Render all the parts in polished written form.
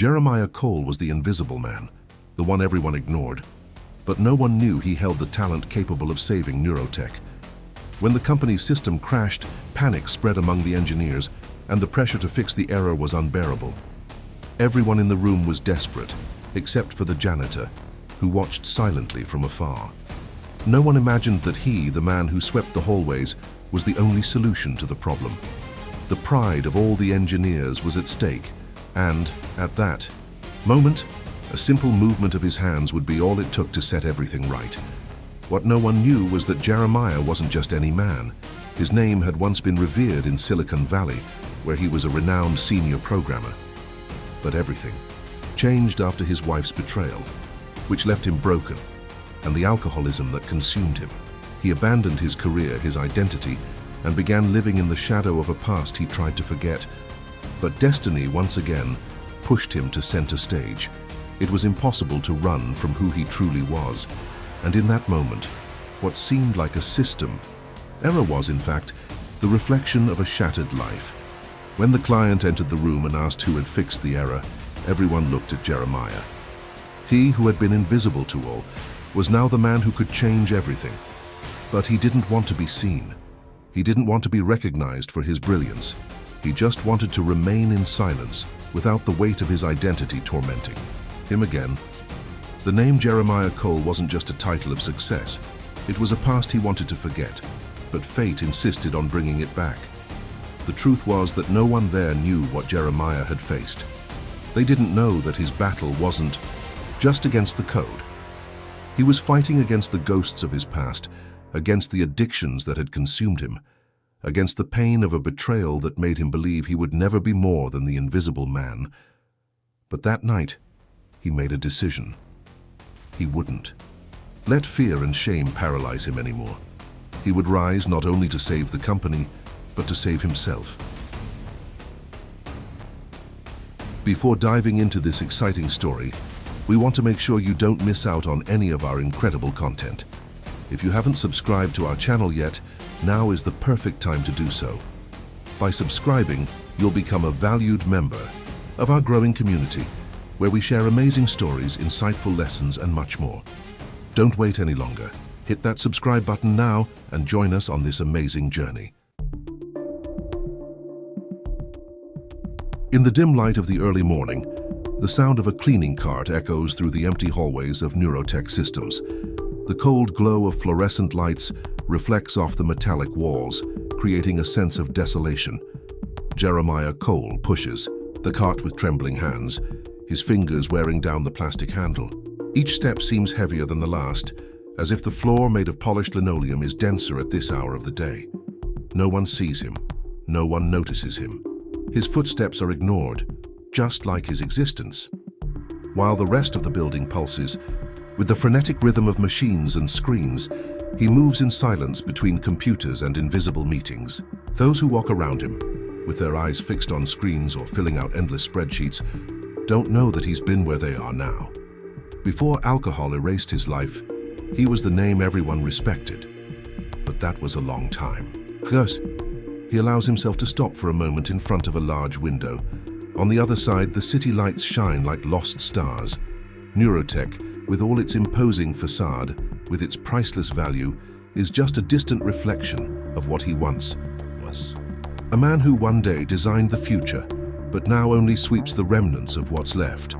Jeremiah Cole was the invisible man, the one everyone ignored. But no one knew he held the talent capable of saving Neurotech. When the company's system crashed, panic spread among the engineers, and the pressure to fix the error was unbearable. Everyone in the room was desperate, except for the janitor, who watched silently from afar. No one imagined that he, the man who swept the hallways, was the only solution to the problem. The pride of all the engineers was at stake, and, at that moment, a simple movement of his hands would be all it took to set everything right. What no one knew was that Jeremiah wasn't just any man. His name had once been revered in Silicon Valley, where he was a renowned senior programmer. But everything changed after his wife's betrayal, which left him broken, and the alcoholism that consumed him. He abandoned his career, his identity, and began living in the shadow of a past he tried to forget. But destiny once again pushed him to center stage. It was impossible to run from who he truly was, and in that moment, what seemed like a system error was, in fact, the reflection of a shattered life. When the client entered the room and asked who had fixed the error, everyone looked at Jeremiah. He, who had been invisible to all, was now the man who could change everything. But he didn't want to be seen. He didn't want to be recognized for his brilliance. He just wanted to remain in silence, without the weight of his identity tormenting him again. The name Jeremiah Cole wasn't just a title of success. It was a past he wanted to forget, but fate insisted on bringing it back. The truth was that no one there knew what Jeremiah had faced. They didn't know that his battle wasn't just against the code. He was fighting against the ghosts of his past, against the addictions that had consumed him, against the pain of a betrayal that made him believe he would never be more than the invisible man. But that night, he made a decision. He wouldn't let fear and shame paralyze him anymore. He would rise not only to save the company, but to save himself. Before diving into this exciting story, we want to make sure you don't miss out on any of our incredible content. If you haven't subscribed to our channel yet, now is the perfect time to do so. By subscribing, you'll become a valued member of our growing community, where we share amazing stories, insightful lessons, and much more. Don't wait any longer. Hit that subscribe button now and join us on this amazing journey. In the dim light of the early morning, the sound of a cleaning cart echoes through the empty hallways of Neurotech Systems. The cold glow of fluorescent lights reflects off the metallic walls, creating a sense of desolation. Jeremiah Cole pushes the cart with trembling hands, his fingers wearing down the plastic handle. Each step seems heavier than the last, as if the floor made of polished linoleum is denser at this hour of the day. No one sees him. No one notices him. His footsteps are ignored, just like his existence. While the rest of the building pulses, with the frenetic rhythm of machines and screens, he moves in silence between computers and invisible meetings. Those who walk around him, with their eyes fixed on screens or filling out endless spreadsheets, don't know that he's been where they are now. Before alcohol erased his life, he was the name everyone respected. But that was a long time. Thus, he allows himself to stop for a moment in front of a large window. On the other side, the city lights shine like lost stars. Neurotech, with all its imposing facade, with its priceless value, is just a distant reflection of what he once was. A man who one day designed the future, but now only sweeps the remnants of what's left.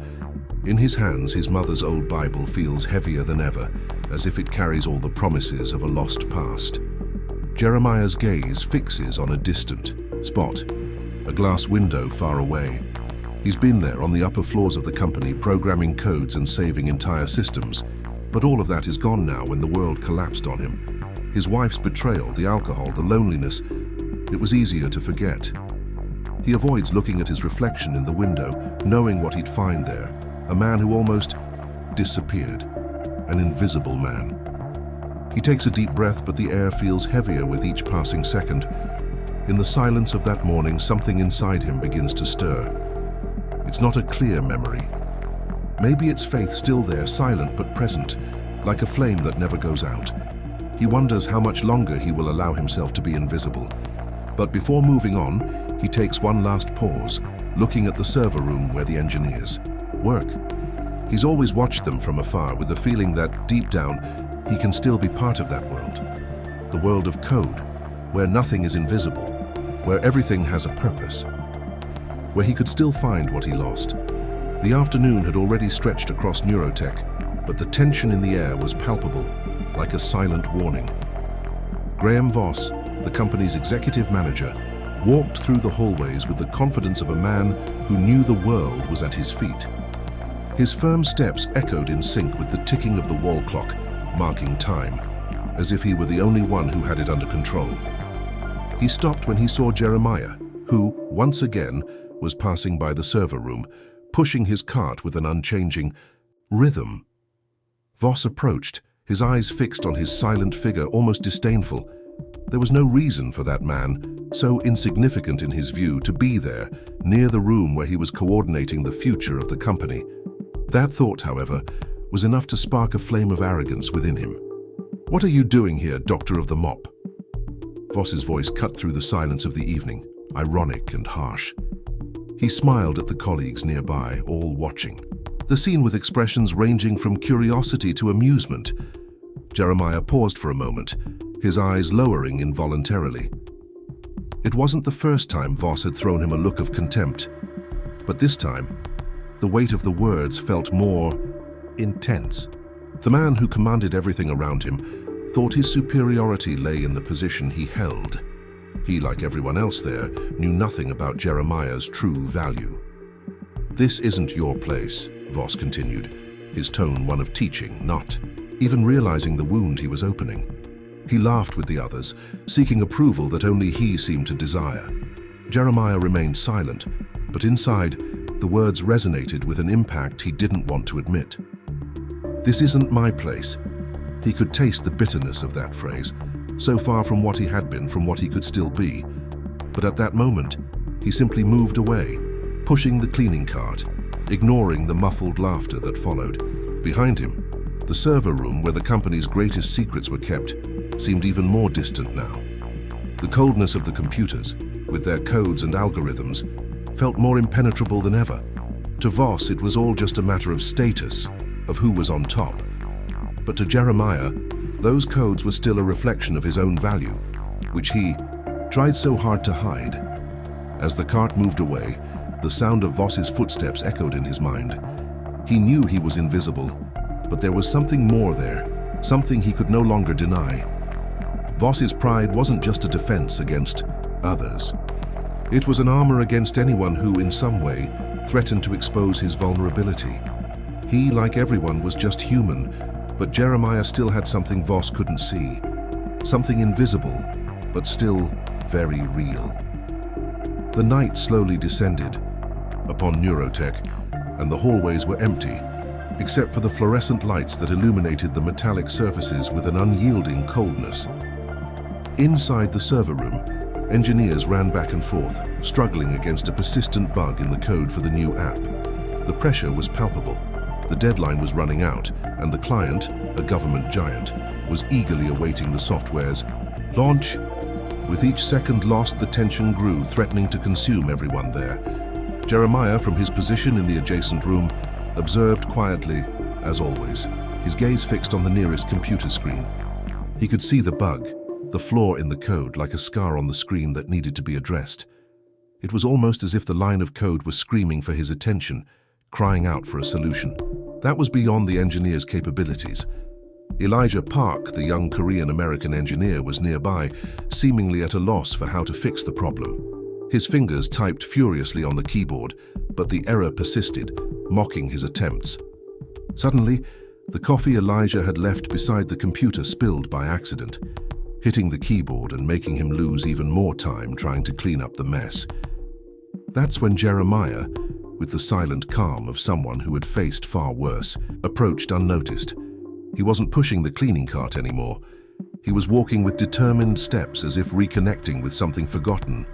In his hands, his mother's old Bible feels heavier than ever, as if it carries all the promises of a lost past. Jeremiah's gaze fixes on a distant spot, a glass window far away. He's been there on the upper floors of the company, programming codes and saving entire systems. But all of that is gone now when the world collapsed on him. His wife's betrayal, the alcohol, the loneliness, it was easier to forget. He avoids looking at his reflection in the window, knowing what he'd find there. A man who almost disappeared. An invisible man. He takes a deep breath, but the air feels heavier with each passing second. In the silence of that morning, something inside him begins to stir. It's not a clear memory. Maybe it's faith still there, silent but present, like a flame that never goes out. He wonders how much longer he will allow himself to be invisible. But before moving on, he takes one last pause, looking at the server room where the engineers work. He's always watched them from afar with the feeling that, deep down, he can still be part of that world. The world of code, where nothing is invisible, where everything has a purpose, where he could still find what he lost. The afternoon had already stretched across Neurotech, but the tension in the air was palpable, like a silent warning. Graham Voss, the company's executive manager, walked through the hallways with the confidence of a man who knew the world was at his feet. His firm steps echoed in sync with the ticking of the wall clock, marking time, as if he were the only one who had it under control. He stopped when he saw Jeremiah, who, once again, was passing by the server room, pushing his cart with an unchanging rhythm. Voss approached, his eyes fixed on his silent figure, almost disdainful. There was no reason for that man, so insignificant in his view, to be there, near the room where he was coordinating the future of the company. That thought, however, was enough to spark a flame of arrogance within him. "What are you doing here, Doctor of the Mop?" Voss's voice cut through the silence of the evening, ironic and harsh. He smiled at the colleagues nearby, all watching. The scene with expressions ranging from curiosity to amusement. Jeremiah paused for a moment, his eyes lowering involuntarily. It wasn't the first time Voss had thrown him a look of contempt, but this time, the weight of the words felt more intense. The man who commanded everything around him thought his superiority lay in the position he held. He, like everyone else there, knew nothing about Jeremiah's true value. "This isn't your place," Voss continued, his tone one of teaching, not even realizing the wound he was opening. He laughed with the others, seeking approval that only he seemed to desire. Jeremiah remained silent, but inside, the words resonated with an impact he didn't want to admit. "This isn't my place." He could taste the bitterness of that phrase, so far from what he had been, from what he could still be. But at that moment, he simply moved away, pushing the cleaning cart, ignoring the muffled laughter that followed. Behind him, the server room where the company's greatest secrets were kept seemed even more distant now. The coldness of the computers, with their codes and algorithms, felt more impenetrable than ever. To Voss, it was all just a matter of status, of who was on top. But to Jeremiah, those codes were still a reflection of his own value, which he tried so hard to hide. As the cart moved away, the sound of Voss's footsteps echoed in his mind. He knew he was invisible, but there was something more there, something he could no longer deny. Voss's pride wasn't just a defense against others. It was an armor against anyone who, in some way, threatened to expose his vulnerability. He, like everyone, was just human, but Jeremiah still had something Voss couldn't see. Something invisible, but still very real. The night slowly descended upon Neurotech, and the hallways were empty, except for the fluorescent lights that illuminated the metallic surfaces with an unyielding coldness. Inside the server room, engineers ran back and forth, struggling against a persistent bug in the code for the new app. The pressure was palpable. The deadline was running out, and the client, a government giant, was eagerly awaiting the software's launch. With each second lost, the tension grew, threatening to consume everyone there. Jeremiah, from his position in the adjacent room, observed quietly, as always, his gaze fixed on the nearest computer screen. He could see the bug, the flaw in the code, like a scar on the screen that needed to be addressed. It was almost as if the line of code was screaming for his attention, crying out for a solution. That was beyond the engineer's capabilities. Elijah Park, the young Korean-American engineer, was nearby, seemingly at a loss for how to fix the problem. His fingers typed furiously on the keyboard, but the error persisted, mocking his attempts. Suddenly, the coffee Elijah had left beside the computer spilled by accident, hitting the keyboard and making him lose even more time trying to clean up the mess. That's when Jeremiah, with the silent calm of someone who had faced far worse, approached unnoticed. He wasn't pushing the cleaning cart anymore. He was walking with determined steps, as if reconnecting with something forgotten.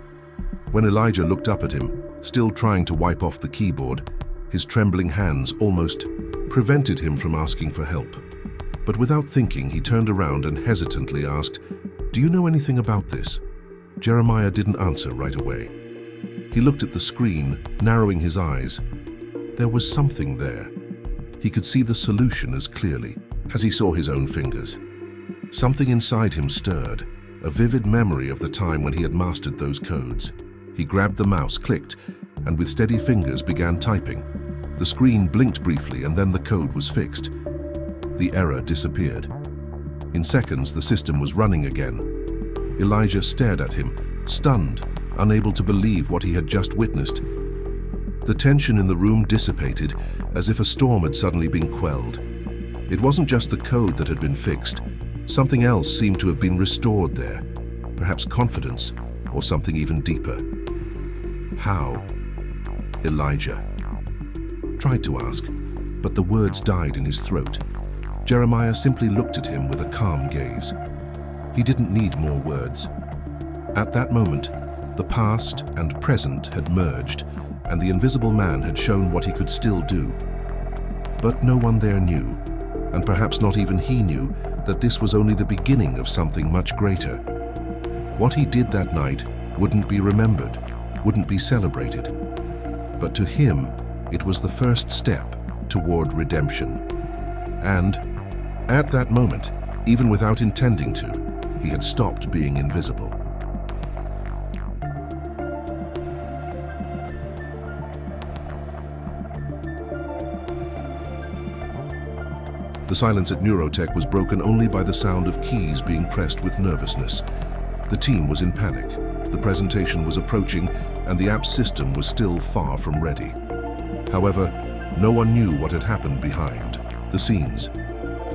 When Elijah looked up at him, still trying to wipe off the keyboard, his trembling hands almost prevented him from asking for help. But without thinking, he turned around and hesitantly asked, "Do you know anything about this?" Jeremiah didn't answer right away. He looked at the screen, narrowing his eyes. There was something there. He could see the solution as clearly as he saw his own fingers. Something inside him stirred, a vivid memory of the time when he had mastered those codes. He grabbed the mouse, clicked, and with steady fingers began typing. The screen blinked briefly and then the code was fixed. The error disappeared. In seconds, the system was running again. Elijah stared at him, stunned, unable to believe what he had just witnessed. The tension in the room dissipated, as if a storm had suddenly been quelled. It wasn't just the code that had been fixed. Something else seemed to have been restored there. Perhaps confidence, or something even deeper. How? Elijah tried to ask, but the words died in his throat. Jeremiah simply looked at him with a calm gaze. He didn't need more words. At that moment, the past and present had merged, and the invisible man had shown what he could still do. But no one there knew, and perhaps not even he knew, that this was only the beginning of something much greater. What he did that night wouldn't be remembered, wouldn't be celebrated. But to him, it was the first step toward redemption. And at that moment, even without intending to, he had stopped being invisible. The silence at Neurotech was broken only by the sound of keys being pressed with nervousness. The team was in panic. The presentation was approaching, and the app's system was still far from ready. However, no one knew what had happened behind the scenes.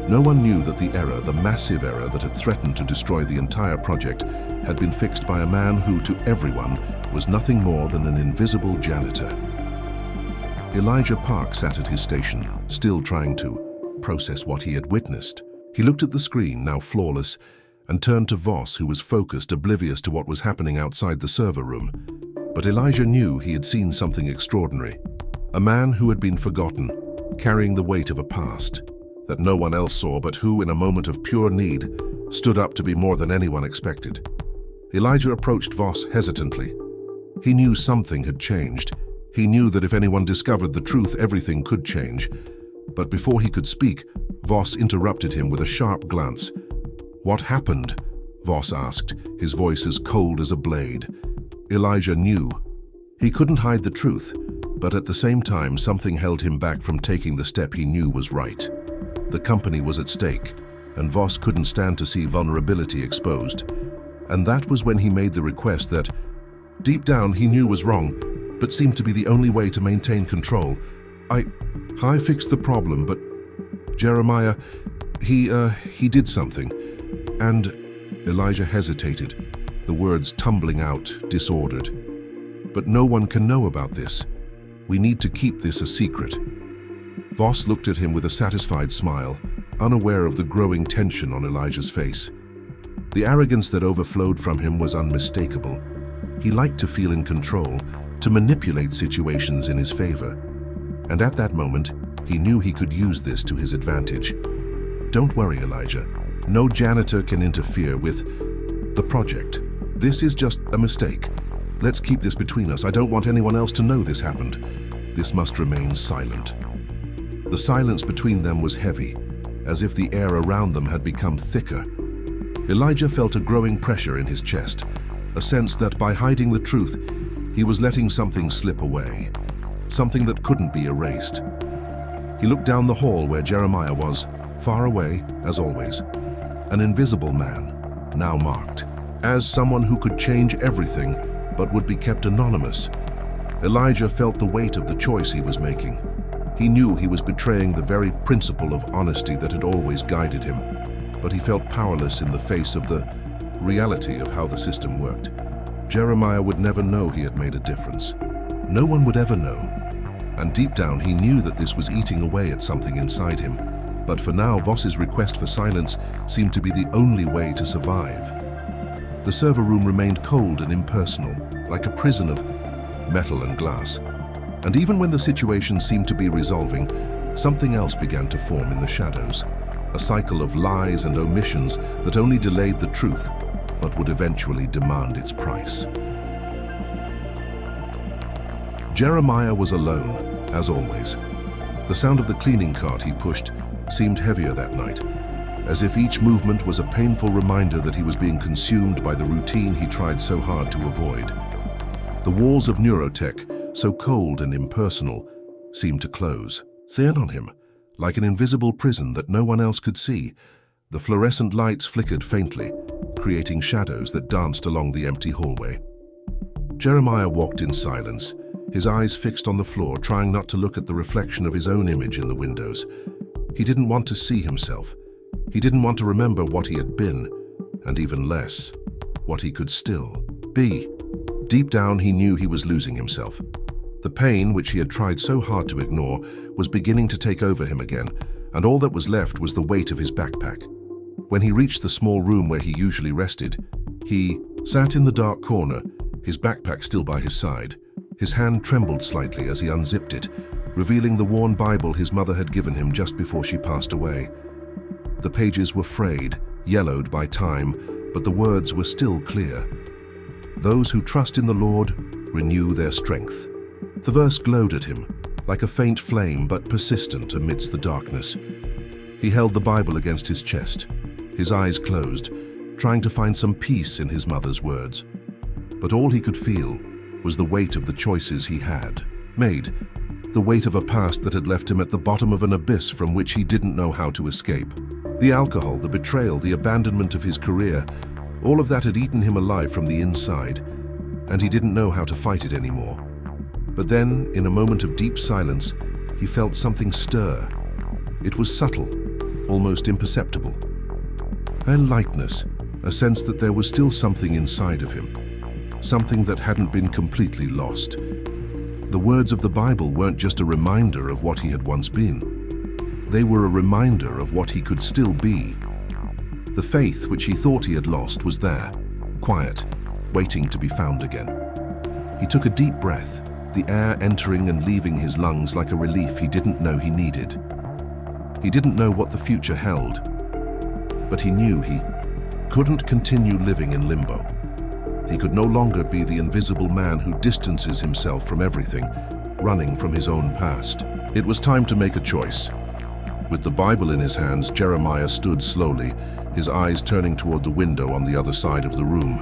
No one knew that the error, the massive error that had threatened to destroy the entire project, had been fixed by a man who, to everyone, was nothing more than an invisible janitor. Elijah Park sat at his station, still trying to process what he had witnessed. He looked at the screen, now flawless, and turned to Voss, who was focused, oblivious to what was happening outside the server room. But Elijah knew he had seen something extraordinary. A man who had been forgotten, carrying the weight of a past that no one else saw, but who, in a moment of pure need, stood up to be more than anyone expected. Elijah approached Voss hesitantly. He knew something had changed. He knew that if anyone discovered the truth, everything could change. But before he could speak, Voss interrupted him with a sharp glance. "What happened?" Voss asked, his voice as cold as a blade. Elijah knew. He couldn't hide the truth, but at the same time, something held him back from taking the step he knew was right. The company was at stake, and Voss couldn't stand to see vulnerability exposed. And that was when he made the request that, deep down, he knew was wrong, but seemed to be the only way to maintain control. I fixed the problem, but Jeremiah, he did something." And Elijah hesitated, the words tumbling out, disordered. "But no one can know about this. We need to keep this a secret." Voss looked at him with a satisfied smile, unaware of the growing tension on Elijah's face. The arrogance that overflowed from him was unmistakable. He liked to feel in control, to manipulate situations in his favor. And at that moment, he knew he could use this to his advantage. "Don't worry, Elijah. No janitor can interfere with the project. This is just a mistake. Let's keep this between us. I don't want anyone else to know this happened. This must remain silent." The silence between them was heavy, as if the air around them had become thicker. Elijah felt a growing pressure in his chest, a sense that by hiding the truth, he was letting something slip away, something that couldn't be erased. He looked down the hall where Jeremiah was, far away, as always. An invisible man, now marked as someone who could change everything, but would be kept anonymous. Elijah felt the weight of the choice he was making. He knew he was betraying the very principle of honesty that had always guided him, but he felt powerless in the face of the reality of how the system worked. Jeremiah would never know he had made a difference. No one would ever know. And deep down, he knew that this was eating away at something inside him. But for now, Voss's request for silence seemed to be the only way to survive. The server room remained cold and impersonal, like a prison of metal and glass. And even when the situation seemed to be resolving, something else began to form in the shadows. A cycle of lies and omissions that only delayed the truth, but would eventually demand its price. Jeremiah was alone, as always. The sound of the cleaning cart he pushed seemed heavier that night, as if each movement was a painful reminder that he was being consumed by the routine he tried so hard to avoid. The walls of Neurotech, so cold and impersonal, seemed to close, thin on him, like an invisible prison that no one else could see. The fluorescent lights flickered faintly, creating shadows that danced along the empty hallway. Jeremiah walked in silence, his eyes fixed on the floor, trying not to look at the reflection of his own image in the windows. He didn't want to see himself. He didn't want to remember what he had been, and even less, what he could still be. Deep down, he knew he was losing himself. The pain, which he had tried so hard to ignore, was beginning to take over him again, and all that was left was the weight of his backpack. When he reached the small room where he usually rested, he sat in the dark corner, his backpack still by his side. His hand trembled slightly as he unzipped it, revealing the worn Bible his mother had given him just before she passed away. The pages were frayed, yellowed by time, but the words were still clear. "Those who trust in the Lord renew their strength." The verse glowed at him, like a faint flame but persistent amidst the darkness. He held the Bible against his chest, his eyes closed, trying to find some peace in his mother's words. But all he could feel was the weight of the choices he had made, the weight of a past that had left him at the bottom of an abyss from which he didn't know how to escape. The alcohol, the betrayal, the abandonment of his career, all of that had eaten him alive from the inside, and he didn't know how to fight it anymore. But then, in a moment of deep silence, he felt something stir. It was subtle, almost imperceptible. A lightness, a sense that there was still something inside of him, something that hadn't been completely lost. The words of the Bible weren't just a reminder of what he had once been. They were a reminder of what he could still be. The faith which he thought he had lost was there, quiet, waiting to be found again. He took a deep breath, the air entering and leaving his lungs like a relief he didn't know he needed. He didn't know what the future held, but he knew he couldn't continue living in limbo. He could no longer be the invisible man who distances himself from everything, running from his own past. It was time to make a choice. With the Bible in his hands, Jeremiah stood slowly, his eyes turning toward the window on the other side of the room.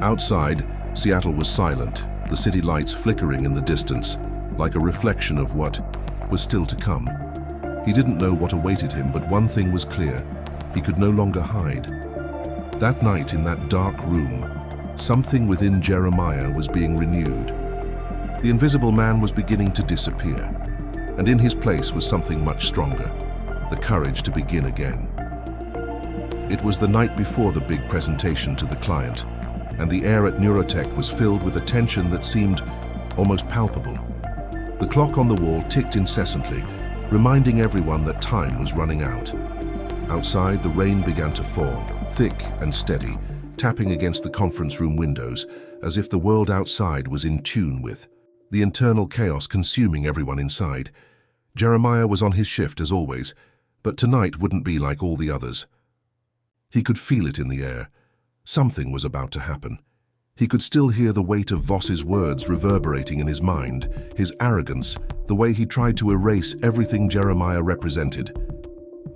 Outside, Seattle was silent, the city lights flickering in the distance, like a reflection of what was still to come. He didn't know what awaited him, but one thing was clear: he could no longer hide. That night in that dark room, something within Jeremiah was being renewed. The invisible man was beginning to disappear, and in his place was something much stronger: the courage to begin again. It was the night before the big presentation to the client, and the air at Neurotech was filled with a tension that seemed almost palpable. The clock on the wall ticked incessantly, reminding everyone that time was running out. Outside, the rain began to fall, thick and steady, tapping against the conference room windows, as if the world outside was in tune with the internal chaos consuming everyone inside. Jeremiah was on his shift as always, but tonight wouldn't be like all the others. He could feel it in the air. Something was about to happen. He could still hear the weight of Voss's words reverberating in his mind, his arrogance, the way he tried to erase everything Jeremiah represented.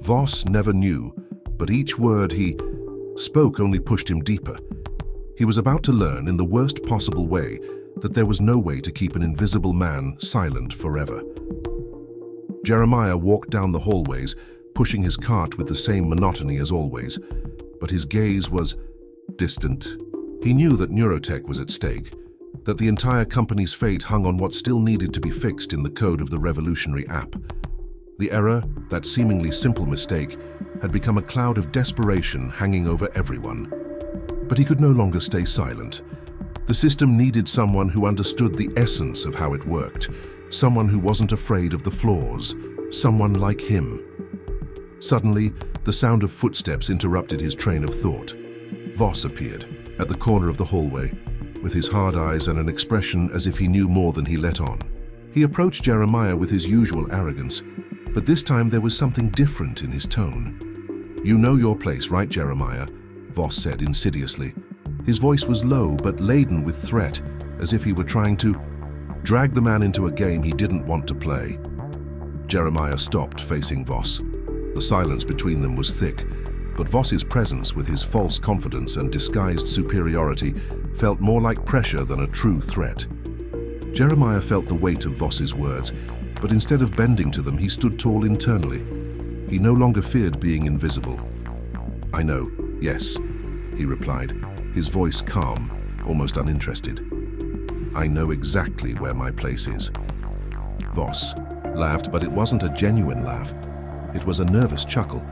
Voss never knew, but each word he spoke only pushed him deeper. He was about to learn in the worst possible way that there was no way to keep an invisible man silent forever. Jeremiah walked down the hallways, pushing his cart with the same monotony as always, but his gaze was distant. He knew that Neurotech was at stake, that the entire company's fate hung on what still needed to be fixed in the code of the revolutionary app. The error, that seemingly simple mistake, had become a cloud of desperation hanging over everyone. But he could no longer stay silent. The system needed someone who understood the essence of how it worked, someone who wasn't afraid of the flaws, someone like him. Suddenly, the sound of footsteps interrupted his train of thought. Voss appeared at the corner of the hallway, with his hard eyes and an expression as if he knew more than he let on. He approached Jeremiah with his usual arrogance, but this time there was something different in his tone. "You know your place, right, Jeremiah?" Voss said insidiously. His voice was low but laden with threat, as if he were trying to Drag the man into a game he didn't want to play. Jeremiah stopped, facing Voss. The silence between them was thick, but Voss's presence, with his false confidence and disguised superiority, felt more like pressure than a true threat. Jeremiah felt the weight of Voss's words, but instead of bending to them, he stood tall internally. He no longer feared being invisible. "I know, yes," he replied, his voice calm, almost uninterested. "I know exactly where my place is." Voss laughed, but it wasn't a genuine laugh. It was a nervous chuckle,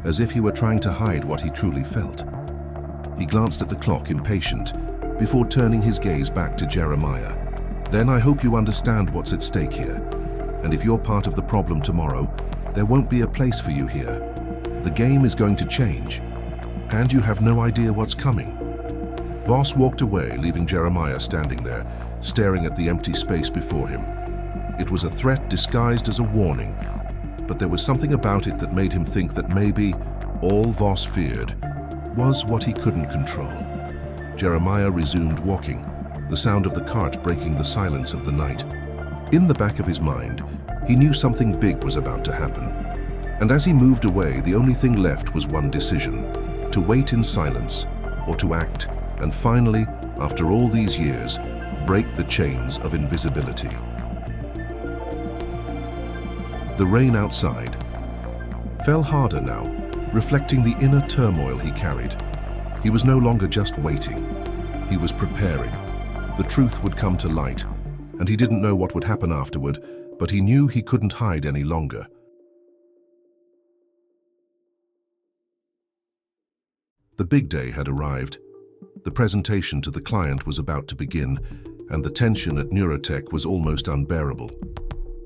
as if he were trying to hide what he truly felt. He glanced at the clock, impatient, before turning his gaze back to Jeremiah. "Then I hope you understand what's at stake here. And if you're part of the problem tomorrow, there won't be a place for you here. The game is going to change, and you have no idea what's coming." Voss walked away, leaving Jeremiah standing there, staring at the empty space before him. It was a threat disguised as a warning, but there was something about it that made him think that maybe all Voss feared was what he couldn't control. Jeremiah resumed walking, the sound of the cart breaking the silence of the night. In the back of his mind, he knew something big was about to happen. And as he moved away, the only thing left was one decision: to wait in silence or to act, and finally, after all these years, break the chains of invisibility. The rain outside fell harder now, reflecting the inner turmoil he carried. He was no longer just waiting. He was preparing. The truth would come to light, and he didn't know what would happen afterward, but he knew he couldn't hide any longer. The big day had arrived. The presentation to the client was about to begin, and the tension at Neurotech was almost unbearable.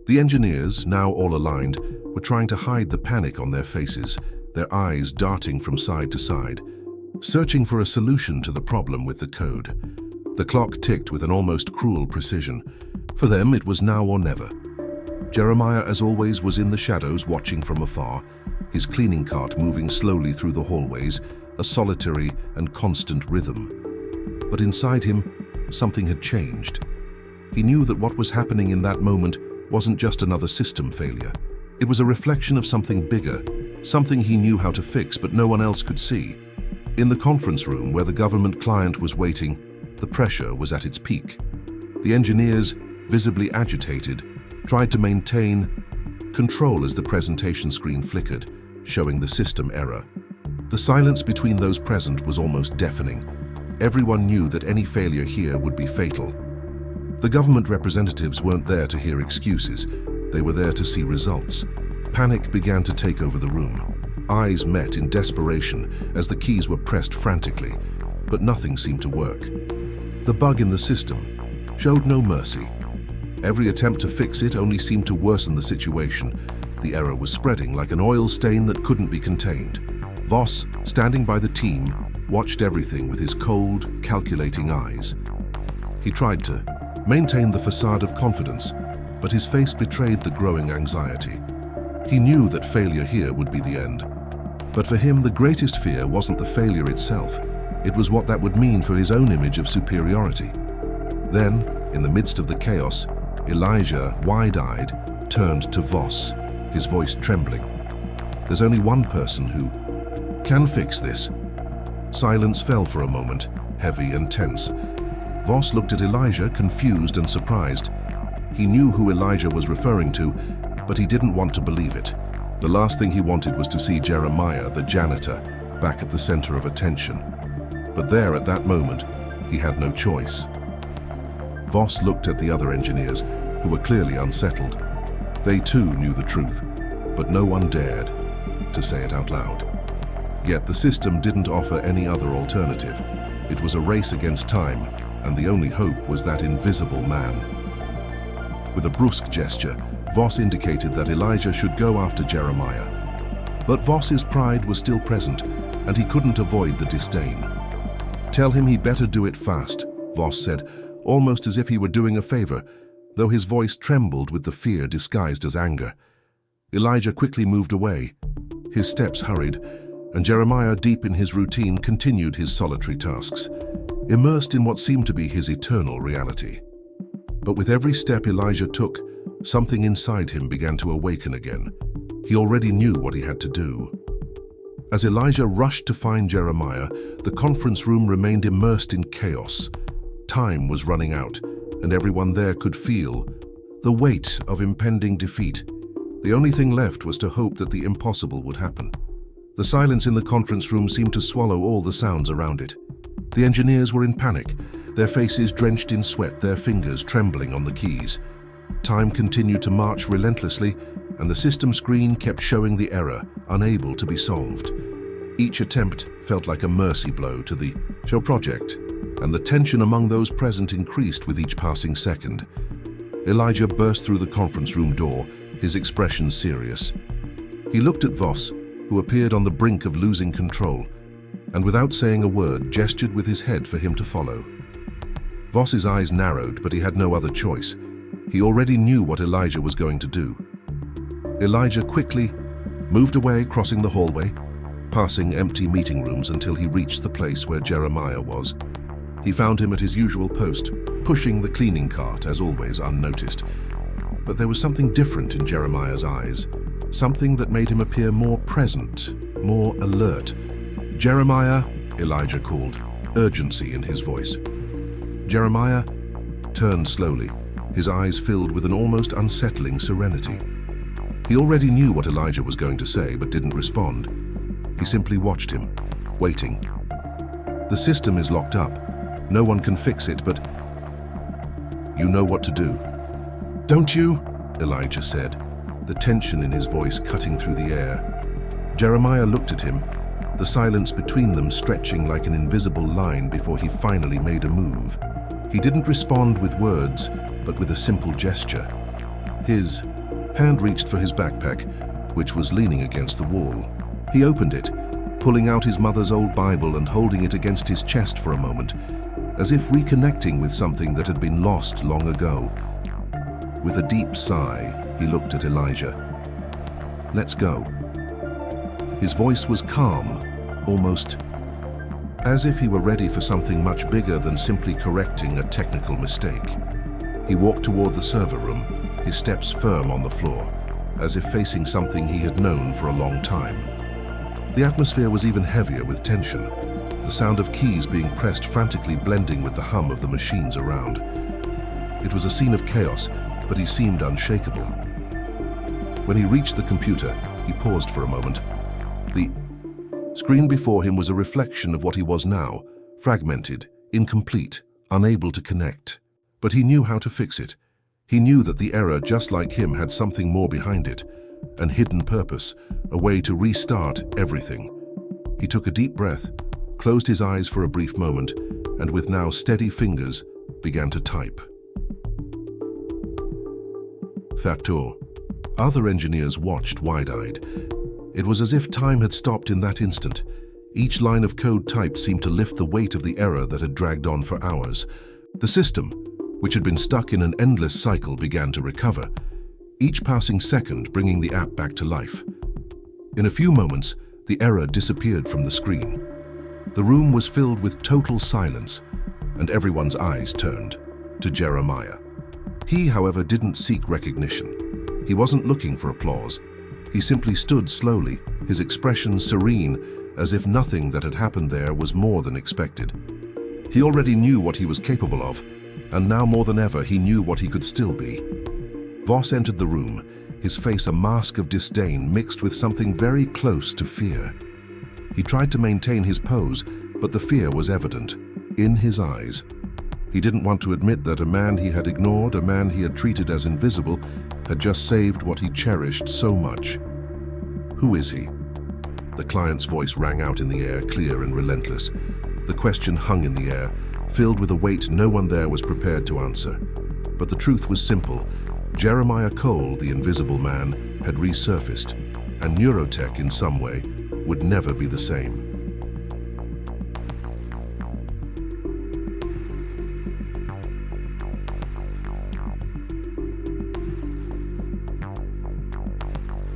The engineers, now all aligned, were trying to hide the panic on their faces, their eyes darting from side to side, searching for a solution to the problem with the code. The clock ticked with an almost cruel precision. For them, it was now or never. Jeremiah, as always, was in the shadows, watching from afar, his cleaning cart moving slowly through the hallways, a solitary and constant rhythm. But inside him, something had changed. He knew that what was happening in that moment wasn't just another system failure. It was a reflection of something bigger, something he knew how to fix but no one else could see. In the conference room where the government client was waiting, the pressure was at its peak. The engineers, visibly agitated, tried to maintain control as the presentation screen flickered, showing the system error. The silence between those present was almost deafening. Everyone knew that any failure here would be fatal. The government representatives weren't there to hear excuses. They were there to see results. Panic began to take over the room. Eyes met in desperation as the keys were pressed frantically, but nothing seemed to work. The bug in the system showed no mercy. Every attempt to fix it only seemed to worsen the situation. The error was spreading like an oil stain that couldn't be contained. Voss, standing by the team, watched everything with his cold, calculating eyes. He tried to maintain the facade of confidence, but his face betrayed the growing anxiety. He knew that failure here would be the end. But for him, the greatest fear wasn't the failure itself. It was what that would mean for his own image of superiority. Then, in the midst of the chaos, Elijah, wide-eyed, turned to Voss, his voice trembling. "There's only one person who can fix this." Silence fell for a moment, heavy and tense. Voss looked at Elijah, confused and surprised. He knew who Elijah was referring to, but he didn't want to believe it. The last thing he wanted was to see Jeremiah, the janitor, back at the center of attention. But there, at that moment, he had no choice. Voss looked at the other engineers, who were clearly unsettled. They too knew the truth, but no one dared to say it out loud. Yet the system didn't offer any other alternative. It was a race against time, and the only hope was that invisible man. With a brusque gesture, Voss indicated that Elijah should go after Jeremiah. But Voss's pride was still present, and he couldn't avoid the disdain. "Tell him he better do it fast," Voss said, almost as if he were doing a favor, though his voice trembled with the fear disguised as anger. Elijah quickly moved away. His steps hurried, and Jeremiah, deep in his routine, continued his solitary tasks, immersed in what seemed to be his eternal reality. But with every step Elijah took, something inside him began to awaken again. He already knew what he had to do. As Elijah rushed to find Jeremiah, the conference room remained immersed in chaos. Time was running out, and everyone there could feel the weight of impending defeat. The only thing left was to hope that the impossible would happen. The silence in the conference room seemed to swallow all the sounds around it. The engineers were in panic, their faces drenched in sweat, their fingers trembling on the keys. Time continued to march relentlessly, and the system screen kept showing the error, unable to be solved. Each attempt felt like a mercy blow to the show project, and the tension among those present increased with each passing second. Elijah burst through the conference room door, his expression serious. He looked at Voss, who appeared on the brink of losing control, and without saying a word, gestured with his head for him to follow. Voss's eyes narrowed, but he had no other choice. He already knew what Elijah was going to do. Elijah quickly moved away, crossing the hallway, passing empty meeting rooms until he reached the place where Jeremiah was. He found him at his usual post, pushing the cleaning cart, as always, unnoticed. But there was something different in Jeremiah's eyes, something that made him appear more present, more alert. "Jeremiah," Elijah called, urgency in his voice. Jeremiah turned slowly, his eyes filled with an almost unsettling serenity. He already knew what Elijah was going to say, but didn't respond. He simply watched him, waiting. "The system is locked up. No one can fix it, but you know what to do." "Don't you?" Elijah said, the tension in his voice cutting through the air. Jeremiah looked at him, the silence between them stretching like an invisible line before he finally made a move. He didn't respond with words, but with a simple gesture. His hand reached for his backpack, which was leaning against the wall. He opened it, pulling out his mother's old Bible and holding it against his chest for a moment, as if reconnecting with something that had been lost long ago. With a deep sigh, he looked at Elijah. "Let's go." His voice was calm, almost as if he were ready for something much bigger than simply correcting a technical mistake. He walked toward the server room, his steps firm on the floor, as if facing something he had known for a long time. The atmosphere was even heavier with tension, the sound of keys being pressed frantically blending with the hum of the machines around. It was a scene of chaos, but he seemed unshakable. When he reached the computer, he paused for a moment. The screen before him was a reflection of what he was now, fragmented, incomplete, unable to connect. But he knew how to fix it. He knew that the error, just like him, had something more behind it, an hidden purpose, a way to restart everything. He took a deep breath, closed his eyes for a brief moment, and with now steady fingers, began to type. Factor. Other engineers watched wide-eyed. It was as if time had stopped in that instant. Each line of code typed seemed to lift the weight of the error that had dragged on for hours. The system, which had been stuck in an endless cycle, began to recover, each passing second bringing the app back to life. In a few moments, the error disappeared from the screen. The room was filled with total silence, and everyone's eyes turned to Jeremiah. He, however, didn't seek recognition. He wasn't looking for applause. He simply stood slowly, his expression serene, as if nothing that had happened there was more than expected. He already knew what he was capable of, and now more than ever he knew what he could still be. Voss entered the room, his face a mask of disdain mixed with something very close to fear. He tried to maintain his pose, but the fear was evident, in his eyes. He didn't want to admit that a man he had ignored, a man he had treated as invisible, had just saved what he cherished so much. "Who is he?" The client's voice rang out in the air, clear and relentless. The question hung in the air, filled with a weight no one there was prepared to answer. But the truth was simple. Jeremiah Cole, the invisible man, had resurfaced, and neurotech in some way would never be the same.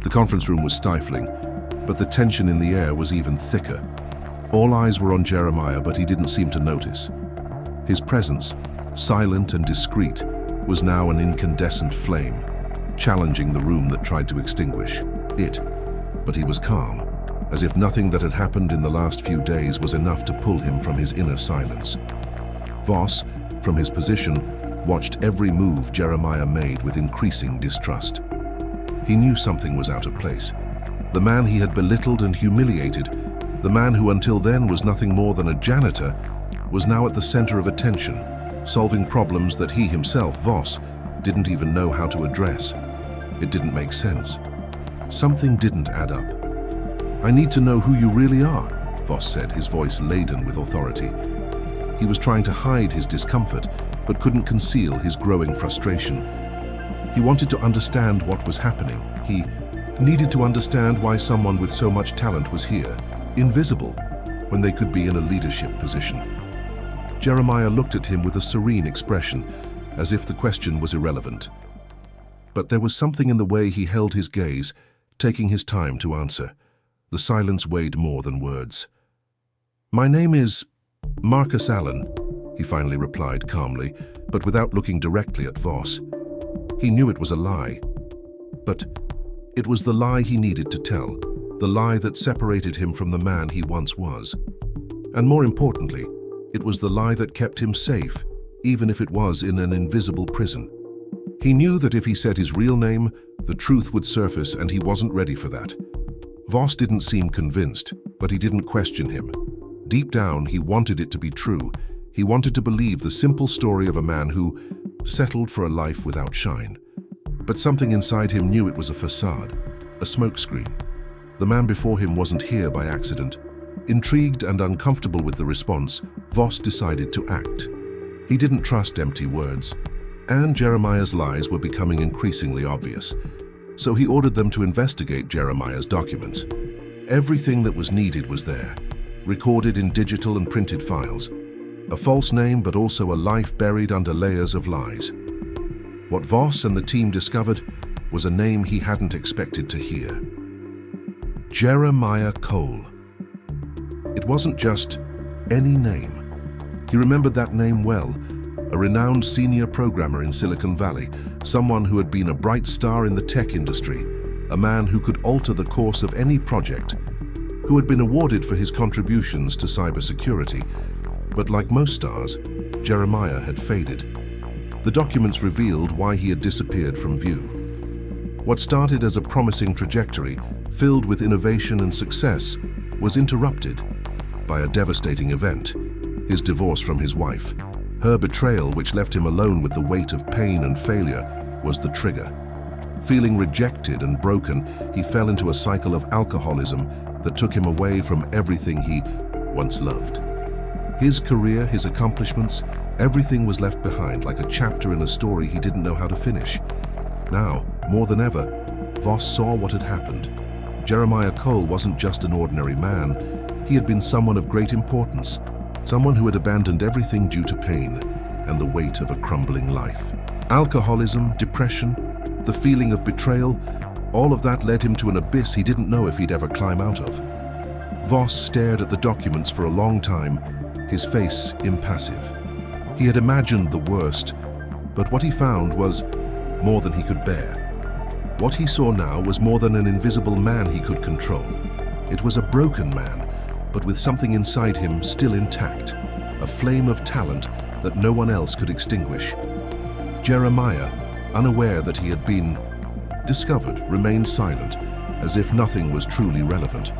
The conference room was stifling, but the tension in the air was even thicker. All eyes were on Jeremiah, but he didn't seem to notice. His presence, silent and discreet, was now an incandescent flame, challenging the room that tried to extinguish it. But he was calm, as if nothing that had happened in the last few days was enough to pull him from his inner silence. Voss, from his position, watched every move Jeremiah made with increasing distrust. He knew something was out of place. The man he had belittled and humiliated, the man who until then was nothing more than a janitor, was now at the center of attention, solving problems that he himself, Voss, didn't even know how to address. It didn't make sense. Something didn't add up. "I need to know who you really are," Voss said, his voice laden with authority. He was trying to hide his discomfort, but couldn't conceal his growing frustration. He wanted to understand what was happening. He needed to understand why someone with so much talent was here, invisible, when they could be in a leadership position. Jeremiah looked at him with a serene expression, as if the question was irrelevant. But there was something in the way he held his gaze, taking his time to answer. The silence weighed more than words. "My name is Marcus Allen," he finally replied calmly, but without looking directly at Voss. He knew it was a lie, but it was the lie he needed to tell, the lie that separated him from the man he once was. And more importantly, it was the lie that kept him safe, even if it was in an invisible prison. He knew that if he said his real name, the truth would surface, and he wasn't ready for that. Voss didn't seem convinced, but he didn't question him. Deep down, he wanted it to be true. He wanted to believe the simple story of a man who settled for a life without shine. But something inside him knew it was a facade, a smokescreen. The man before him wasn't here by accident. Intrigued and uncomfortable with the response, Voss decided to act. He didn't trust empty words, and Jeremiah's lies were becoming increasingly obvious. So he ordered them to investigate Jeremiah's documents. Everything that was needed was there, recorded in digital and printed files. A false name, but also a life buried under layers of lies. What Voss and the team discovered was a name he hadn't expected to hear. Jeremiah Cole. It wasn't just any name. He remembered that name well. A renowned senior programmer in Silicon Valley, someone who had been a bright star in the tech industry, a man who could alter the course of any project, who had been awarded for his contributions to cybersecurity. But like most stars, Jeremiah had faded. The documents revealed why he had disappeared from view. What started as a promising trajectory, filled with innovation and success, was interrupted by a devastating event: his divorce from his wife. Her betrayal, which left him alone with the weight of pain and failure, was the trigger. Feeling rejected and broken, he fell into a cycle of alcoholism that took him away from everything he once loved. His career, his accomplishments, everything was left behind, like a chapter in a story he didn't know how to finish. Now, more than ever, Voss saw what had happened. Jeremiah Cole wasn't just an ordinary man. He had been someone of great importance, someone who had abandoned everything due to pain and the weight of a crumbling life. Alcoholism, depression, the feeling of betrayal, all of that led him to an abyss he didn't know if he'd ever climb out of. Voss stared at the documents for a long time, his face impassive. He had imagined the worst, but what he found was more than he could bear. What he saw now was more than an invisible man he could control. It was a broken man, but with something inside him still intact, a flame of talent that no one else could extinguish. Jeremiah, unaware that he had been discovered, remained silent, as if nothing was truly relevant.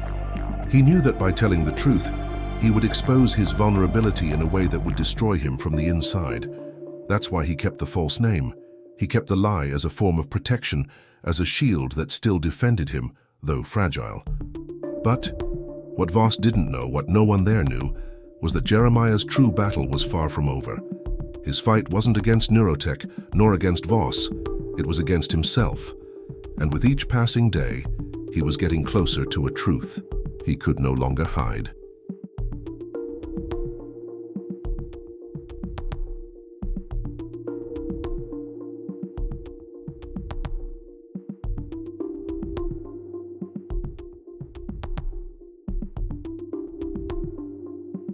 He knew that by telling the truth, he would expose his vulnerability in a way that would destroy him from the inside. That's why he kept the false name. He kept the lie as a form of protection, as a shield that still defended him, though fragile. But what Voss didn't know, what no one there knew, was that Jeremiah's true battle was far from over. His fight wasn't against Neurotech, nor against Voss. It was against himself. And with each passing day, he was getting closer to a truth he could no longer hide.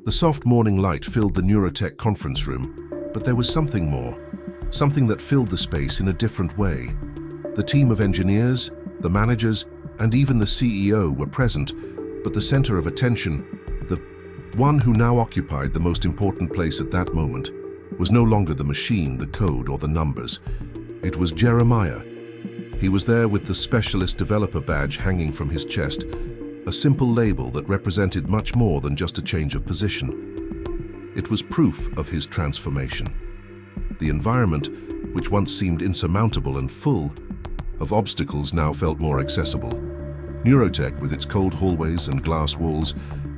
The soft morning light filled the Neurotech conference room, but there was something more. something that filled the space in a different way. The team of engineers, the managers, and even the CEO were present, but the center of attention, the one who now occupied the most important place at that moment, was no longer the machine, the code, or the numbers. It was Jeremiah. He was there with the specialist developer badge hanging from his chest, a simple label that represented much more than just a change of position. It was proof of his transformation. The environment, which once seemed insurmountable and full of obstacles, now felt more accessible. Neurotech, with its cold hallways and glass walls,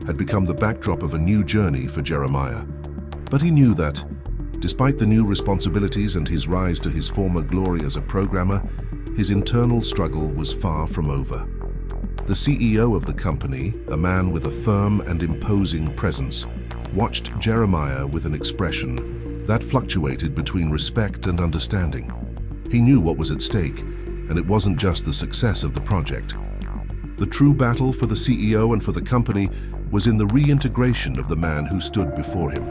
had become the backdrop of a new journey for Jeremiah. But he knew that, despite the new responsibilities and his rise to his former glory as a programmer, his internal struggle was far from over. The CEO of the company, a man with a firm and imposing presence, watched Jeremiah with an expression that fluctuated between respect and understanding. He knew what was at stake, and it wasn't just the success of the project. The true battle for the CEO and for the company was in the reintegration of the man who stood before him.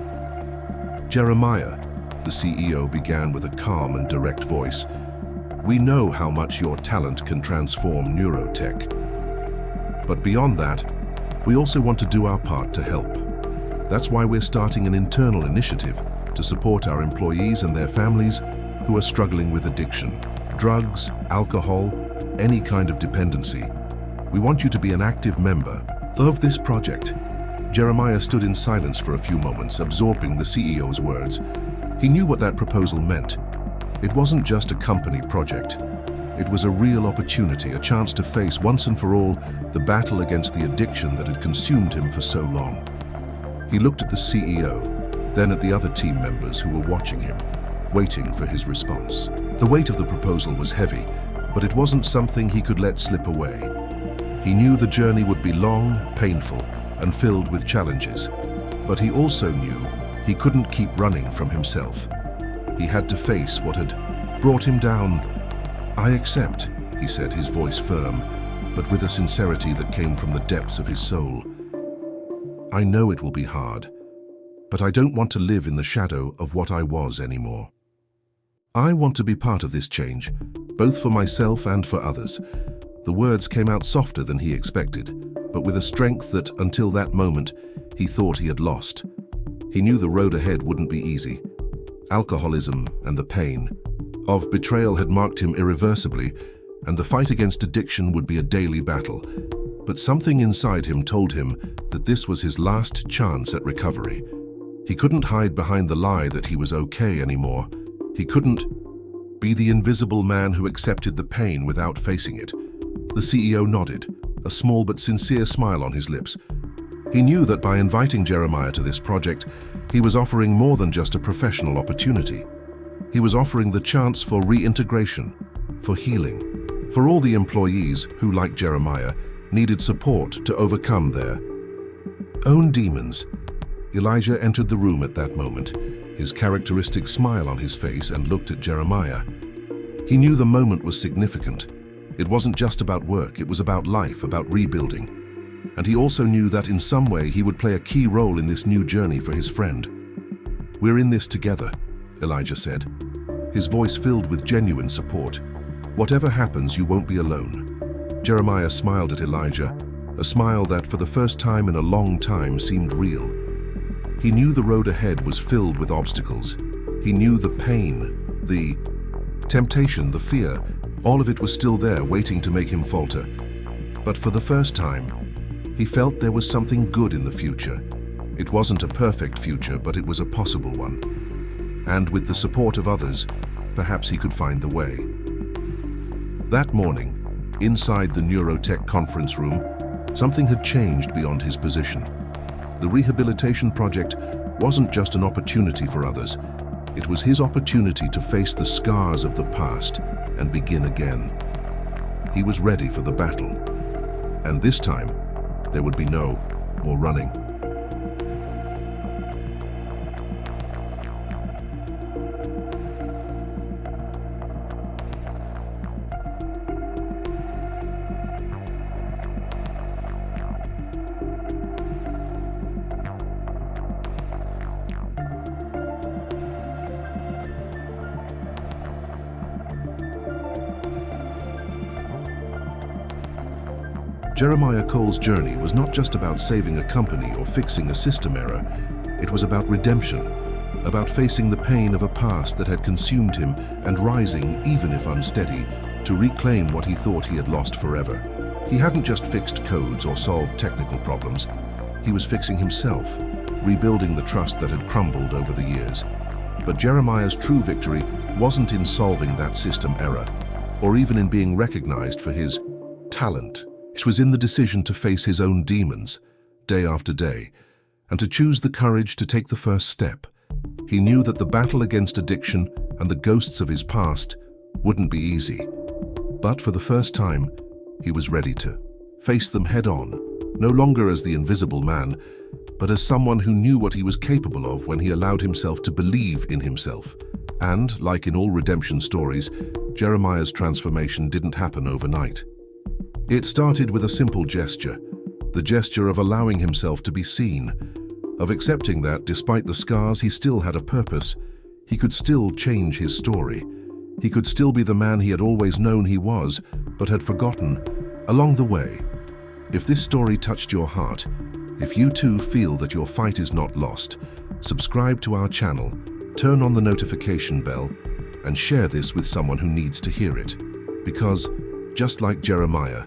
Jeremiah, the CEO began with a calm and direct voice, "We know how much your talent can transform Neurotech. But beyond that, we also want to do our part to help. That's why we're starting an internal initiative to support our employees and their families who are struggling with addiction, drugs, alcohol, any kind of dependency. We want you to be an active member of this project." Jeremiah stood in silence for a few moments, absorbing the CEO's words. He knew what that proposal meant. It wasn't just a company project. It was a real opportunity, a chance to face once and for all the battle against the addiction that had consumed him for so long. He looked at the CEO, then at the other team members who were watching him, waiting for his response. The weight of the proposal was heavy, but it wasn't something he could let slip away. He knew the journey would be long, painful, and filled with challenges, but he also knew he couldn't keep running from himself. He had to face what had brought him down. "I accept," he said, his voice firm, but with a sincerity that came from the depths of his soul. "I know it will be hard, but I don't want to live in the shadow of what I was anymore. I want to be part of this change, both for myself and for others." The words came out softer than he expected, but with a strength that, until that moment, he thought he had lost. He knew the road ahead wouldn't be easy. Alcoholism and the pain of betrayal had marked him irreversibly, and the fight against addiction would be a daily battle. But something inside him told him that this was his last chance at recovery. He couldn't hide behind the lie that he was okay anymore. He couldn't be the invisible man who accepted the pain without facing it. The CEO nodded, a small but sincere smile on his lips. He knew that by inviting Jeremiah to this project, he was offering more than just a professional opportunity. He was offering the chance for reintegration, for healing, for all the employees who, like Jeremiah, needed support to overcome their own demons. Elijah entered the room at that moment, his characteristic smile on his face, and looked at Jeremiah. He knew the moment was significant. It wasn't just about work, it was about life, about rebuilding. And he also knew that in some way he would play a key role in this new journey for his friend. "We're in this together," Elijah said, his voice filled with genuine support. "Whatever happens, you won't be alone." Jeremiah smiled at Elijah, a smile that for the first time in a long time seemed real. He knew the road ahead was filled with obstacles. He knew the pain, the temptation, the fear, all of it was still there waiting to make him falter. But for the first time, he felt there was something good in the future. It wasn't a perfect future, but it was a possible one. And with the support of others, perhaps he could find the way. That morning, inside the Neurotech conference room, something had changed beyond his position. The rehabilitation project wasn't just an opportunity for others. It was his opportunity to face the scars of the past and begin again. He was ready for the battle. And this time, there would be no more running. Jeremiah Cole's journey was not just about saving a company or fixing a system error. It was about redemption, about facing the pain of a past that had consumed him and rising, even if unsteady, to reclaim what he thought he had lost forever. He hadn't just fixed codes or solved technical problems. He was fixing himself, rebuilding the trust that had crumbled over the years. But Jeremiah's true victory wasn't in solving that system error, or even in being recognized for his talent. It was in the decision to face his own demons, day after day, and to choose the courage to take the first step. He knew that the battle against addiction and the ghosts of his past wouldn't be easy. But for the first time, he was ready to face them head-on, no longer as the invisible man, but as someone who knew what he was capable of when he allowed himself to believe in himself. And, like in all redemption stories, Jeremiah's transformation didn't happen overnight. It started with a simple gesture, the gesture of allowing himself to be seen, of accepting that, despite the scars, he still had a purpose. He could still change his story. He could still be the man he had always known he was, but had forgotten along the way. If this story touched your heart, if you too feel that your fight is not lost, subscribe to our channel, turn on the notification bell, and share this with someone who needs to hear it. Because, just like Jeremiah,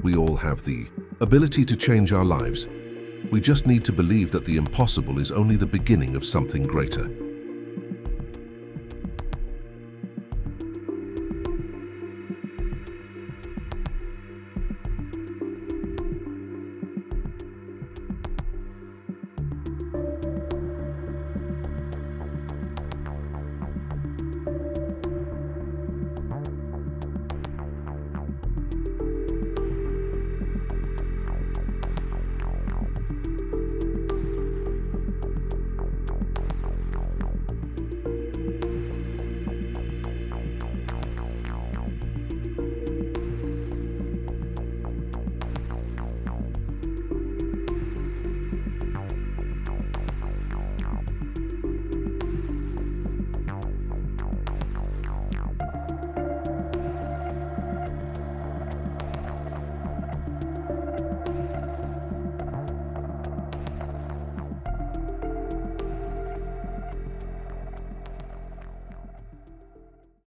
we all have the ability to change our lives. We just need to believe that the impossible is only the beginning of something greater.